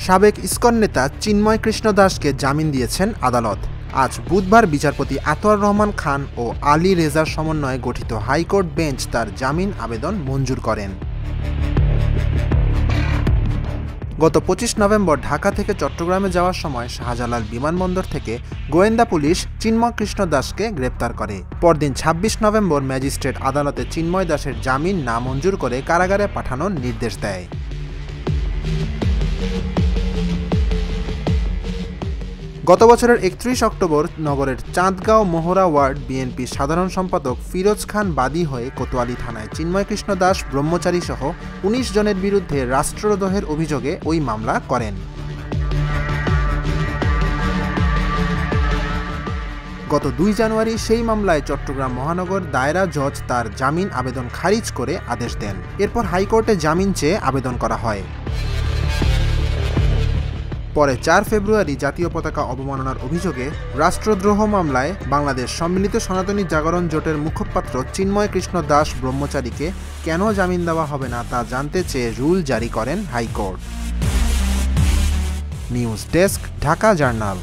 সাবেক ইসকন নেতা চিন্ময় কৃষ্ণ দাসকে জামিন দিয়েছেন আদালত। আজ বুধবার বিচারপতি আতোয়ার রহমান খান ও আলী রেজার সমন্বয়ে গঠিত হাইকোর্ট বেঞ্চ তার জামিন আবেদন মঞ্জুর করেন। গত ২৫ নভেম্বর ঢাকা থেকে চট্টগ্রামে যাওয়ার সময় শাহজালাল বিমানবন্দর থেকে গোয়েন্দা পুলিশ চিন্ময় কৃষ্ণ দাসকে গ্রেপ্তার করে। পরদিন ২৬ নভেম্বর ম্যাজিস্ট্রেট আদালতে চিন্ময় দাসের জামিন নামঞ্জুর করে কারাগারে পাঠানোর নির্দেশ দেয়। গত বছরের ৩১ অক্টোবর নগরের চাঁদগাঁও মোহরা ওয়ার্ড বিএনপির সাধারণ সম্পাদক ফিরোজ খান বাদী হয়ে কোতোয়ালি থানায় চিন্ময় কৃষ্ণ দাস ব্রহ্মচারী সহ ১৯ জনের বিরুদ্ধে রাষ্ট্রদ্রোহের অভিযোগে ওই মামলা করেন। গত ২ জানুয়ারি সেই মামলায় চট্টগ্রাম মহানগর দায়রা জজ তার জামিন আবেদন খারিজ করে আদেশ দেন। এরপর হাইকোর্টে জামিন চেয়ে আবেদন করা হয়। পরে ৪ ফেব্রুয়ারি জাতীয় পতাকা অবমাননার অভিযোগে রাষ্ট্রদ্রোহ মামলায় বাংলাদেশ সম্মিলিত সনাতনী জাগরণ জোটের মুখপাত্র চিন্ময় কৃষ্ণ দাস ব্রহ্মচারীকে কেন জামিন দেওয়া হবে না তা জানতে চেয়ে রুল জারি করেন high court. News desk, Dhaka journal.